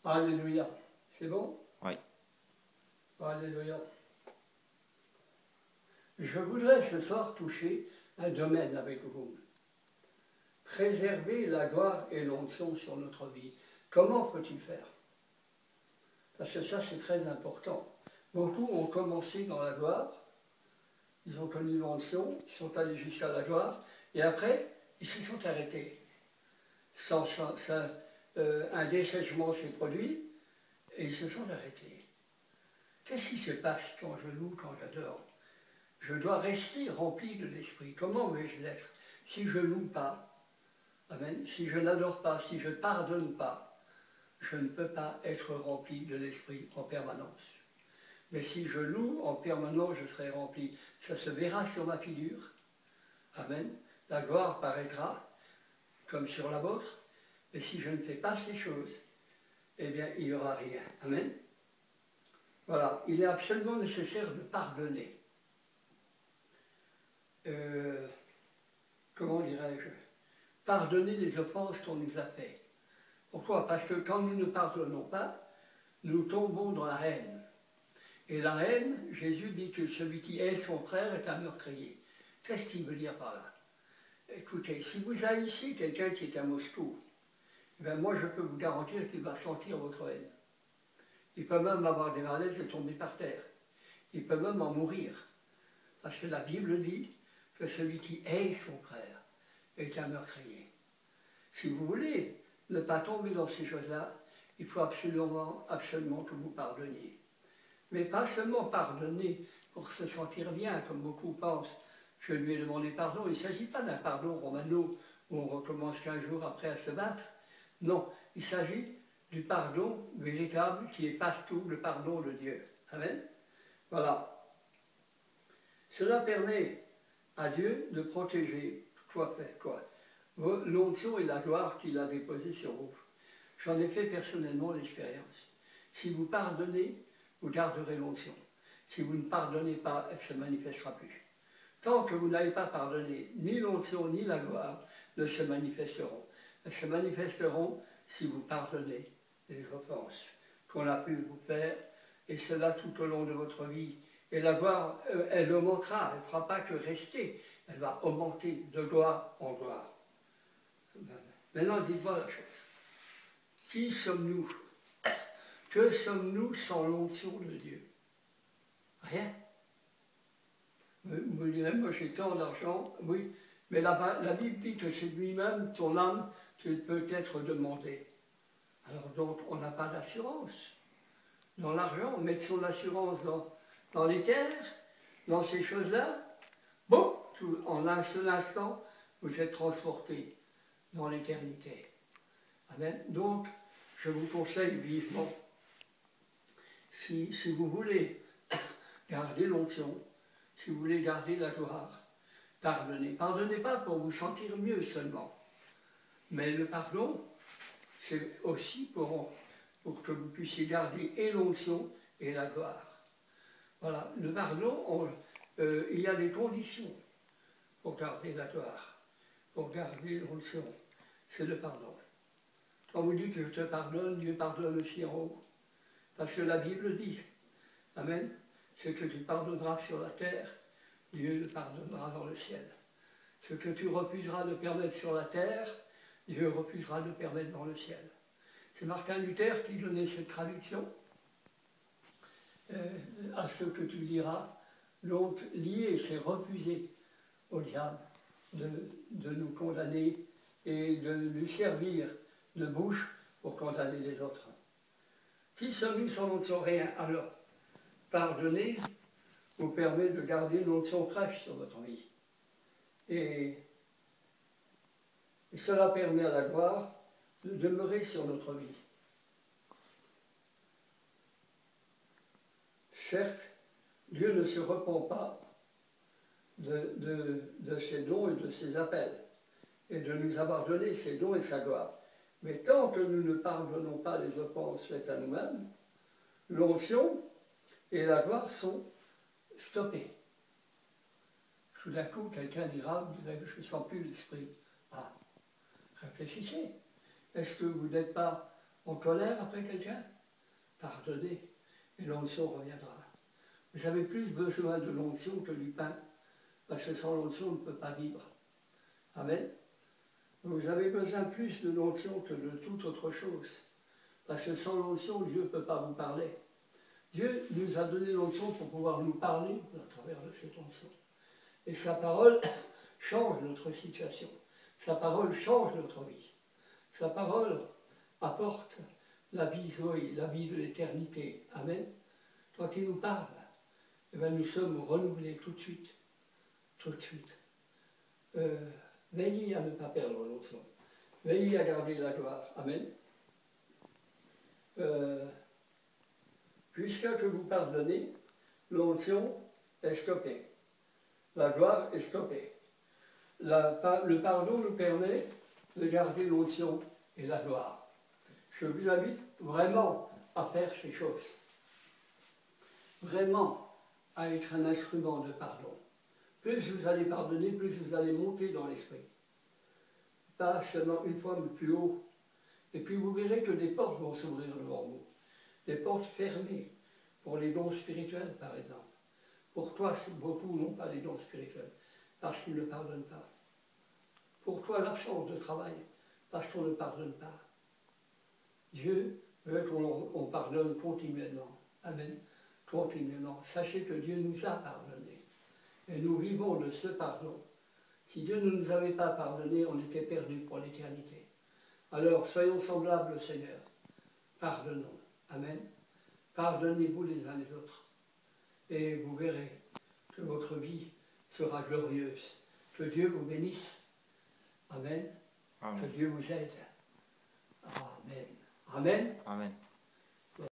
Alléluia. C'est bon? Oui. Alléluia. Je voudrais ce soir toucher un domaine avec vous. Préserver la gloire et l'onction sur notre vie. Comment faut-il faire? Parce que ça, c'est très important. Beaucoup ont commencé dans la gloire, ils ont connu l'onction, ils sont allés jusqu'à la gloire, et après, ils se sont arrêtés. Un dessèchement s'est produit, et ils se sont arrêtés. Qu'est-ce qui se passe quand je loue, quand j'adore? Je dois rester rempli de l'Esprit. Comment vais-je l'être? Si je ne loue pas, amen, si je n'adore pas, si je ne pardonne pas, je ne peux pas être rempli de l'Esprit en permanence. Mais si je loue en permanence, je serai rempli. Ça se verra sur ma figure. Amen. La gloire paraîtra comme sur la vôtre. Et si je ne fais pas ces choses, eh bien, il n'y aura rien. Amen. Voilà. Il est absolument nécessaire de pardonner. Comment dirais-je? Pardonner les offenses qu'on nous a faites. Pourquoi? Parce que quand nous ne pardonnons pas, nous tombons dans la haine. Et la haine, Jésus dit que celui qui hait son frère est un meurtrier. Qu'est-ce qu'il veut dire par là? Écoutez, si vous haïssez quelqu'un qui est à Moscou, eh bien moi je peux vous garantir qu'il va sentir votre haine. Il peut même avoir des malaises et tomber par terre. Il peut même en mourir. Parce que la Bible dit que celui qui hait son frère est un meurtrier. Si vous voulez ne pas tomber dans ces choses-là, il faut absolument que vous pardonniez. Mais pas seulement pardonner pour se sentir bien, comme beaucoup pensent. Je lui ai demandé pardon. Il ne s'agit pas d'un pardon romano où on recommence 15 jours après à se battre. Non, il s'agit du pardon véritable qui efface tout, le pardon de Dieu. Amen. Voilà. Cela permet à Dieu de protéger l'onction et la gloire qu'il a déposée sur vous. J'en ai fait personnellement l'expérience. Si vous pardonnez, vous garderez l'onction. Si vous ne pardonnez pas, elle ne se manifestera plus. Tant que vous n'avez pas pardonné, ni l'onction ni la gloire ne se manifesteront. Elles se manifesteront si vous pardonnez les offenses qu'on a pu vous faire, et cela tout au long de votre vie. Et la gloire, elle augmentera, elle ne fera pas que rester, elle va augmenter de gloire en gloire. Maintenant, dites-moi la chose. Qui sommes-nous? Que sommes-nous sans l'onction de Dieu? Rien. Vous me direz, moi j'ai tant d'argent, oui, mais la Bible dit que c'est lui-même, ton âme, qui peut être demandée. Alors donc, on n'a pas d'assurance dans l'argent, on met son assurance dans les terres, dans ces choses-là. Bon, en un seul instant, vous êtes transporté dans l'éternité. Amen. Donc, je vous conseille vivement, si vous voulez garder l'onction, si vous voulez garder la gloire, pardonnez. Pardonnez pas pour vous sentir mieux seulement. Mais le pardon, c'est aussi pour que vous puissiez garder et l'onction et la gloire. Voilà, le pardon, il y a des conditions pour garder la gloire, pour garder l'onction. C'est le pardon. Quand vous dites que je te pardonne, Dieu pardonne aussi en haut. Parce que la Bible dit, amen, ce que tu pardonneras sur la terre, Dieu le pardonnera dans le ciel. Ce que tu refuseras de permettre sur la terre, Dieu refusera de permettre dans le ciel. C'est Martin Luther qui donnait cette traduction à ce que tu diras. Donc, lier, c'est refuser au diable de nous condamner et de lui servir de bouche pour condamner les autres. Qui sommes-nous sans l'onction? Rien. Alors, pardonner vous permet de garder l'onction fraîche sur votre vie. Et cela permet à la gloire de demeurer sur notre vie. Certes, Dieu ne se repent pas de ses dons et de ses appels, et de nous avoir donné ses dons et sa gloire. Mais tant que nous ne pardonnons pas les offenses faites à nous-mêmes, l'onction et la gloire sont stoppées. Tout d'un coup, quelqu'un dira, je ne sens plus l'esprit. Ah, réfléchissez. Est-ce que vous n'êtes pas en colère après quelqu'un? Pardonnez, et l'onction reviendra. Vous avez plus besoin de l'onction que du pain, parce que sans l'onction, on ne peut pas vivre. Amen. Vous avez besoin plus de l'onction que de toute autre chose, parce que sans l'onction, Dieu ne peut pas vous parler. Dieu nous a donné l'onction pour pouvoir nous parler à travers de cette onction. Et sa parole change notre situation. Sa parole change notre vie. Sa parole apporte la vie Zoé, la vie de l'éternité. Amen. Quand il nous parle, eh bien, nous sommes renouvelés tout de suite. Tout de suite. Veillez à ne pas perdre l'onction. Veillez à garder la gloire. Amen. Jusqu'à que vous pardonnez, l'onction est stoppée. La gloire est stoppée. Le pardon nous permet de garder l'onction et la gloire. Je vous invite vraiment à faire ces choses. Vraiment à être un instrument de pardon. Plus vous allez pardonner, plus vous allez monter dans l'esprit. Pas seulement une fois, mais plus haut. Et puis vous verrez que des portes vont s'ouvrir devant vous. Des portes fermées pour les dons spirituels, par exemple. Pourquoi beaucoup n'ont pas les dons spirituels? Parce qu'ils ne pardonnent pas. Pourquoi l'absence de travail? Parce qu'on ne pardonne pas. Dieu veut qu'on pardonne continuellement. Amen. Continuellement. Sachez que Dieu nous a pardonné. Et nous vivons de ce pardon. Si Dieu ne nous avait pas pardonné, on était perdus pour l'éternité. Alors, soyons semblables au Seigneur. Pardonnons. Amen. Pardonnez-vous les uns les autres. Et vous verrez que votre vie sera glorieuse. Que Dieu vous bénisse. Amen. Amen. Que Dieu vous aide. Amen. Amen. Amen.